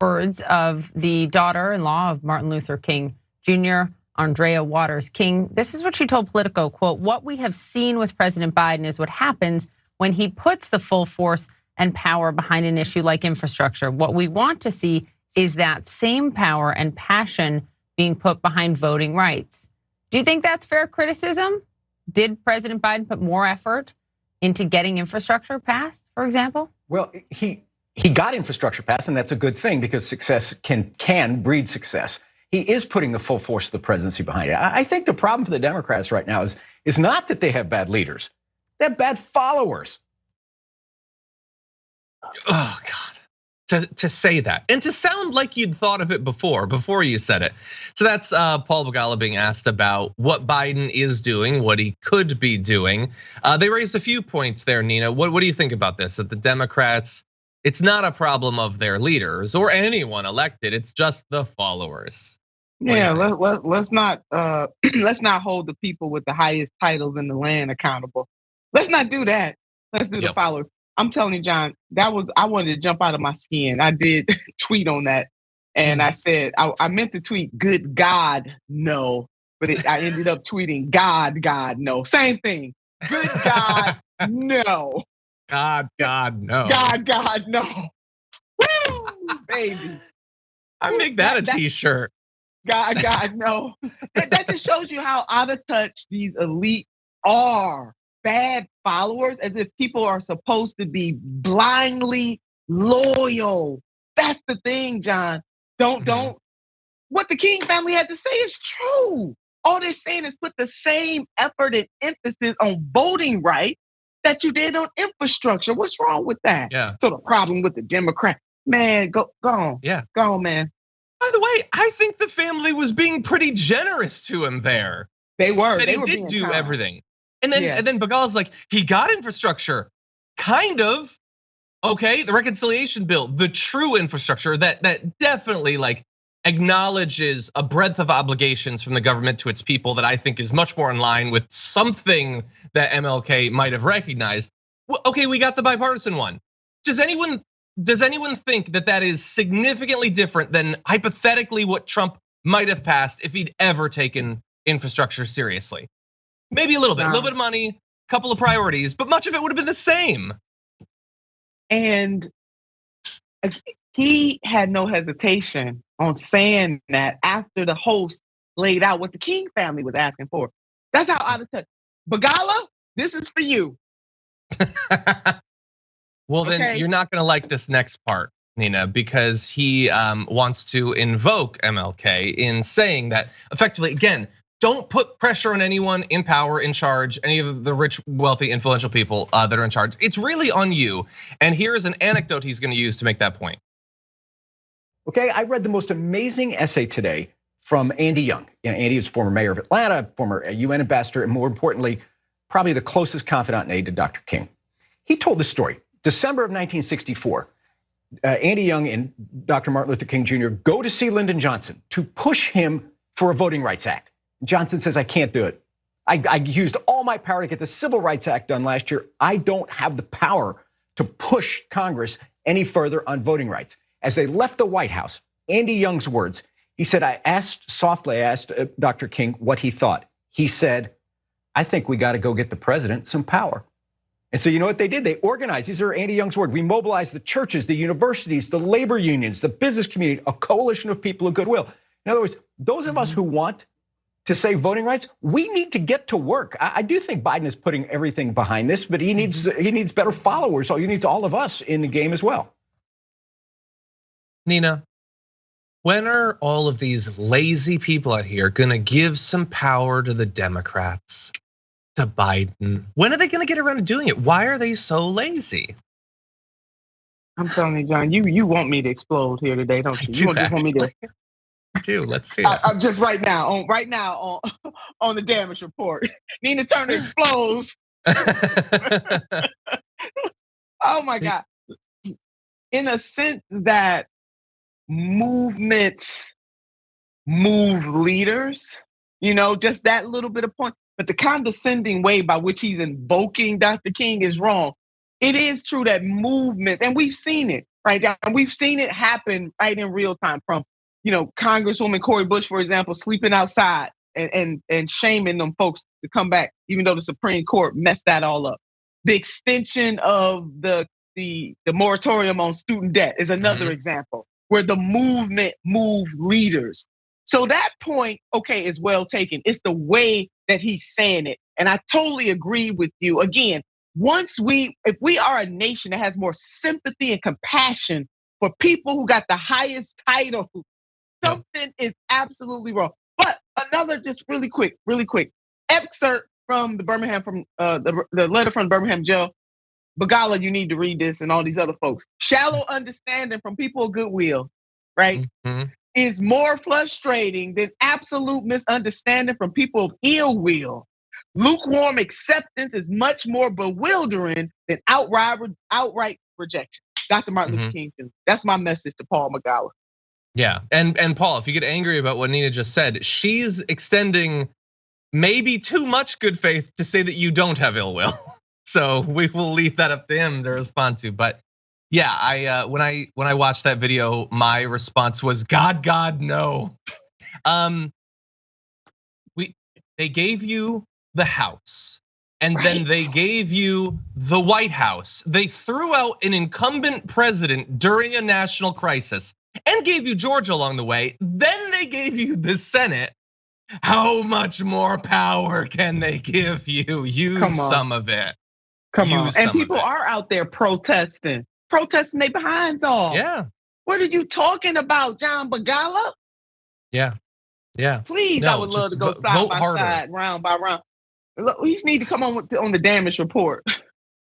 Words of the daughter-in-law of Martin Luther King Jr., Arndrea Waters King. This is what she told Politico, quote, "What we have seen with President Biden is what happens when he puts the full force and power behind an issue like infrastructure. What we want to see is that same power and passion being put behind voting rights." Do you think that's fair criticism? Did President Biden put more effort into getting infrastructure passed, for example? Well, he got infrastructure passed, and that's a good thing because success can breed success. He is putting the full force of the presidency behind it. I think the problem for the Democrats right now is not that they have bad leaders. They have bad followers. Oh, God. To say that and to sound like you'd thought of it before you said it. So that's Paul Begala being asked about what Biden is doing, what he could be doing. They raised a few points there, Nina. What do you think about this? That the Democrats, it's not a problem of their leaders or anyone elected. It's just the followers. Yeah, let's not let's not hold the people with the highest titles in the land accountable. Let's not do that. Let's do the followers. I'm telling you, John, I wanted to jump out of my skin. I did tweet on that, and I said I meant to tweet "Good God, no," but I ended up tweeting "God, no." Same thing. Good God, no. God, no. God, no. Woo, baby. I make that a T-shirt. God, no. That just shows you how out of touch these elites are. Bad followers, as if people are supposed to be blindly loyal. That's the thing, John. Don't. What the King family had to say is true. All they're saying is put the same effort and emphasis on voting rights that you did on infrastructure. What's wrong with that? Yeah. So the problem with the Democrat, man, go on. Yeah. Go on, man. By the way, I think the family was being pretty generous to him there. They were. They did do everything. And then Begala's like, he got infrastructure, kind of. Okay, the reconciliation bill, the true infrastructure that definitely like acknowledges a breadth of obligations from the government to its people that I think is much more in line with something that MLK might have recognized. Well, okay, we got the bipartisan one. Does anyone think that is significantly different than hypothetically what Trump might have passed if he'd ever taken infrastructure seriously? Maybe a little bit of money, a couple of priorities, but much of it would have been the same. And he had no hesitation on saying that after the host laid out what the King family was asking for. That's how out of touch. Begala, this is for you. Well, then you're not gonna like this next part, Nina, because he wants to invoke MLK in saying that effectively, again, don't put pressure on anyone in power, in charge, any of the rich, wealthy, influential people that are in charge. It's really on you. And here is an anecdote he's gonna use to make that point. Okay, I read the most amazing essay today from Andy Young. Andy is former mayor of Atlanta, former UN ambassador, and more importantly, probably the closest confidant and aide to Dr. King. He told the story. December of 1964, Andy Young and Dr. Martin Luther King Jr. go to see Lyndon Johnson to push him for a Voting Rights Act. Johnson says, I can't do it. I used all my power to get the Civil Rights Act done last year. I don't have the power to push Congress any further on voting rights. As they left the White House, Andy Young's words, he said, I asked Dr. King what he thought. He said, I think we got to go get the president some power. And so you know what they did? They organized, these are Andy Young's words, we mobilized the churches, the universities, the labor unions, the business community, a coalition of people of goodwill. In other words, those of us who want to save voting rights, we need to get to work. I do think Biden is putting everything behind this, but he needs better followers. So he needs all of us in the game as well. Nina, when are all of these lazy people out here gonna give some power to the Democrats, to Biden? When are they gonna get around to doing it? Why are they so lazy? I'm telling you, John, you want me to explode here today, don't you? You just want me to. I do. Let's see it. I'm just right now on the damage report. Nina Turner explodes. Oh my God. In a sense that movements move leaders, just that little bit of point. But the condescending way by which he's invoking Dr. King is wrong. It is true that movements, and we've seen it, right? And we've seen it happen right in real time from, Congresswoman Cori Bush, for example, sleeping outside and shaming them folks to come back, even though the Supreme Court messed that all up. The extension of the moratorium on student debt is another example where the movement moved leaders. So that point, okay, is well taken. It's the way that he's saying it. And I totally agree with you. Again, if we are a nation that has more sympathy and compassion for people who got the highest title, something is absolutely wrong. But another, just really quick excerpt from the the letter from the Birmingham jail. Begala, you need to read this, and all these other folks. Shallow understanding from people of goodwill, right, is more frustrating than absolute misunderstanding from people of ill will. Lukewarm acceptance is much more bewildering than outright rejection. Dr. Martin Luther King, that's my message to Paul Begala. Yeah, and Paul, if you get angry about what Nina just said, she's extending maybe too much good faith to say that you don't have ill will. So we will leave that up to him to respond to. But yeah, when I watched that video, my response was God, no. They gave you the House, and then they gave you the White House. They threw out an incumbent president during a national crisis and gave you Georgia along the way. Then they gave you the Senate. How much more power can they give you? Use some of it. Come on. And people are out there protesting their behinds off. Yeah. What are you talking about, John Begala? Yeah. Please, I would love to go side by side, round by round. We just need to come on the damage report.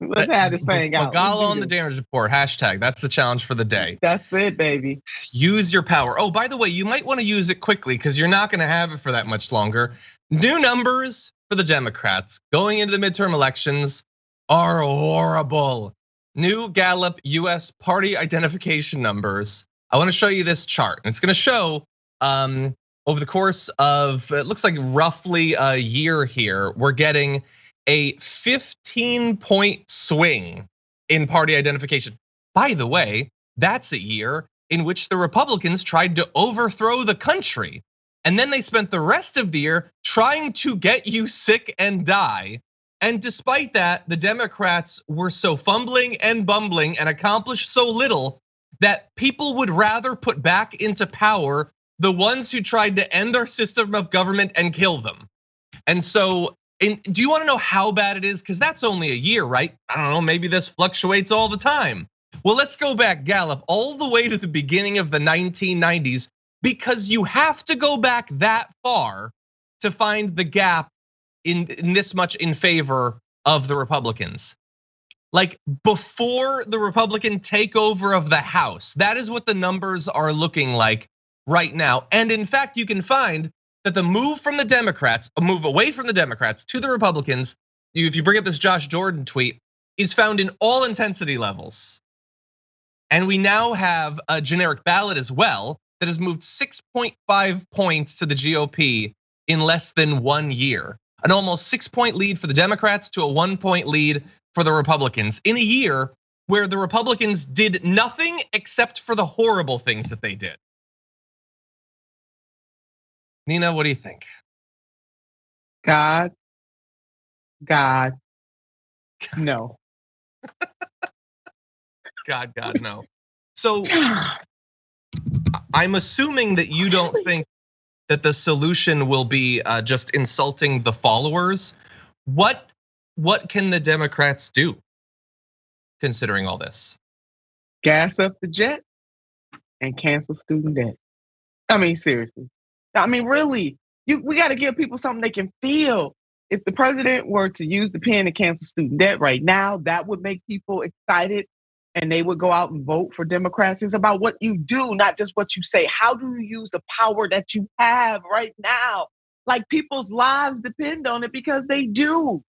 Let's have this thing out. Begala on the damage report, hashtag. That's the challenge for the day. That's it, baby. Use your power. Oh, by the way, you might want to use it quickly because you're not going to have it for that much longer. New numbers for the Democrats going into the midterm elections are horrible. New Gallup US party identification numbers. I want to show you this chart. And it's going to show over the course of, it looks like roughly a year here, we're getting a 15-point swing in party identification. By the way, that's a year in which the Republicans tried to overthrow the country. And then they spent the rest of the year trying to get you sick and die. And despite that, the Democrats were so fumbling and bumbling and accomplished so little that people would rather put back into power the ones who tried to end our system of government and kill them. And so, do you want to know how bad it is? Because that's only a year, right? I don't know, maybe this fluctuates all the time. Well, let's go back, Gallup, all the way to the beginning of the 1990s, because you have to go back that far to find the gap in this much in favor of the Republicans. Like before the Republican takeover of the House, that is what the numbers are looking like right now. And in fact, you can find that the move from the Democrats, a move away from the Democrats to the Republicans, if you bring up this Josh Jordan tweet, is found in all intensity levels. And we now have a generic ballot as well that has moved 6.5 points to the GOP in less than 1 year. An almost 6-point lead for the Democrats to a 1-point lead for the Republicans in a year where the Republicans did nothing except for the horrible things that they did. Nina, what do you think? God, no. God, no. So I'm assuming that you don't think that the solution will be just insulting the followers. What can the Democrats do considering all this? Gas up the jet and cancel student debt. I mean, seriously. I mean, really, we got to give people something they can feel. If the president were to use the pen and cancel student debt right now, that would make people excited and they would go out and vote for Democrats. It's about what you do, not just what you say. How do you use the power that you have right now? Like people's lives depend on it because they do.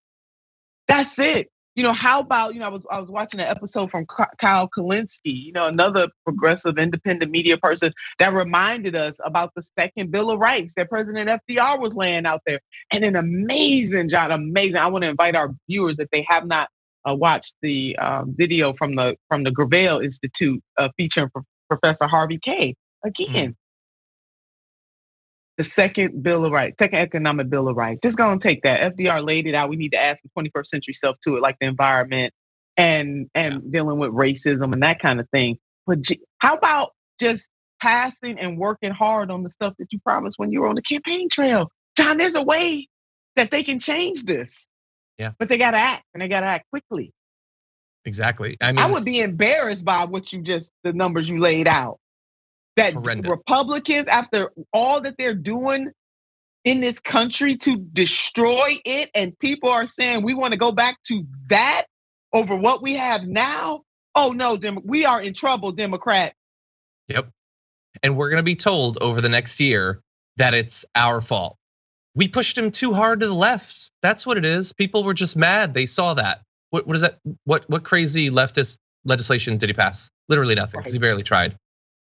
That's it. How about, I was watching an episode from Kyle Kulinski, another progressive independent media person that reminded us about the second Bill of Rights that President FDR was laying out there. And an amazing job, amazing. I want to invite our viewers, if they have not watched the video from the Gravel Institute featuring Professor Harvey Kaye. Again, the second Bill of Rights, second economic Bill of Rights. Just gonna take that. FDR laid it out. We need to add some 21st century stuff to it, like the environment and dealing with racism and that kind of thing. But how about just passing and working hard on the stuff that you promised when you were on the campaign trail? John, there's a way that they can change this. Yeah. But they gotta act, and they gotta act quickly. Exactly. I mean, I would be embarrassed by the numbers you laid out. That horrendous. Republicans, after all that they're doing in this country to destroy it, and people are saying we want to go back to that over what we have now. Oh no, we are in trouble, Democrat. Yep. And we're gonna be told over the next year that it's our fault. We pushed him too hard to the left. That's what it is. People were just mad. They saw that. What is that? What crazy leftist legislation did he pass? Literally nothing, because he barely tried.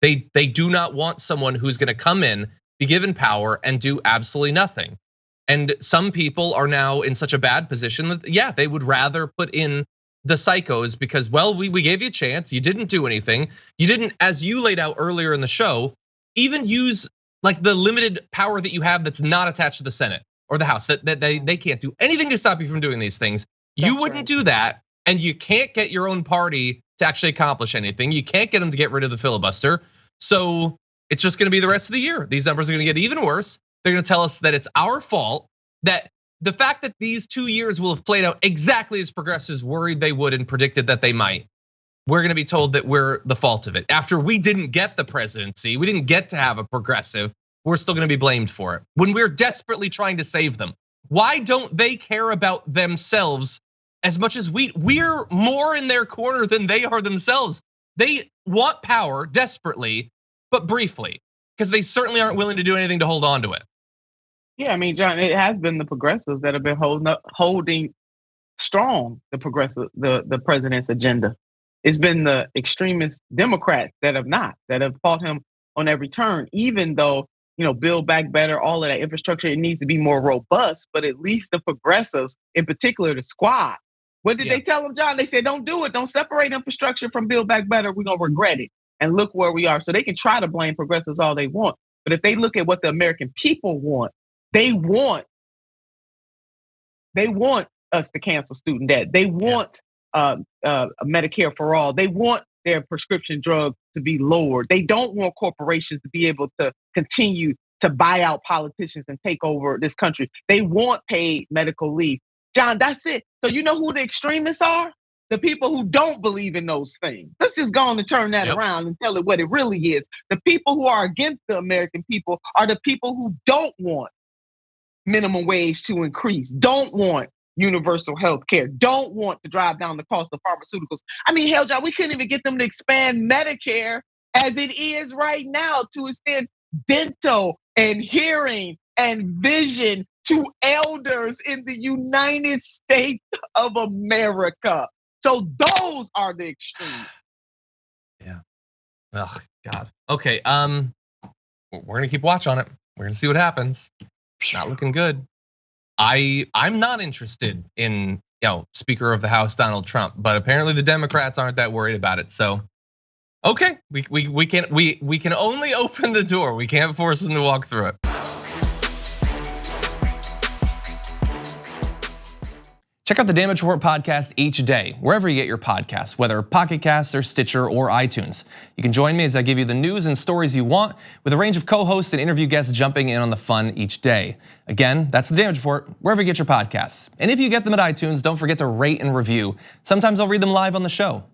They do not want someone who's gonna come in, be given power, and do absolutely nothing. And some people are now in such a bad position that, they would rather put in the psychos because, well, we gave you a chance. You didn't do anything. You didn't, as you laid out earlier in the show, even use like the limited power that you have that's not attached to the Senate or the House, that they can't do anything to stop you from doing these things. You wouldn't do that, and you can't get your own party to actually accomplish anything. You can't get them to get rid of the filibuster. So it's just gonna be the rest of the year. These numbers are gonna get even worse. They're gonna tell us that it's our fault, that the fact that these 2 years will have played out exactly as progressives worried they would and predicted that they might. We're gonna be told that we're the fault of it. After we didn't get the presidency, we didn't get to have a progressive, we're still gonna be blamed for it. When we're desperately trying to save them. Why don't they care about themselves as much as we're more in their corner than they are themselves? They want power desperately, but briefly, because they certainly aren't willing to do anything to hold on to it. Yeah, I mean, John, it has been the progressives that have been holding strong the president's agenda. It's been the extremist Democrats that have fought him on every turn, even though, Build Back Better, all of that infrastructure, it needs to be more robust, but at least the progressives, in particular the squad, what did they tell them, John? They said, don't do it. Don't separate infrastructure from Build Back Better. We're gonna regret it. And look where we are. So they can try to blame progressives all they want. But if they look at what the American people want, they want us to cancel student debt. They want Medicare for all. They want their prescription drugs to be lowered. They don't want corporations to be able to continue to buy out politicians and take over this country. They want paid medical leave. John, that's it. So you know who the extremists are? The people who don't believe in those things. Let's just go on and turn that around and tell it what it really is. The people who are against the American people are the people who don't want minimum wage to increase, don't want universal health care, don't want to drive down the cost of pharmaceuticals. I mean, hell, John, we couldn't even get them to expand Medicare as it is right now to extend dental and hearing and vision to elders in the United States of America. So those are the extremes. Yeah. Oh, God. Okay. We're gonna keep watch on it. We're gonna see what happens. Not looking good. I'm not interested in Speaker of the House Donald Trump, but apparently the Democrats aren't that worried about it. So, okay, we can only open the door. We can't force them to walk through it. Check out the Damage Report podcast each day, wherever you get your podcasts, whether Pocket Casts or Stitcher or iTunes. You can join me as I give you the news and stories you want, with a range of co-hosts and interview guests jumping in on the fun each day. Again, that's the Damage Report, wherever you get your podcasts. And if you get them at iTunes, don't forget to rate and review. Sometimes I'll read them live on the show.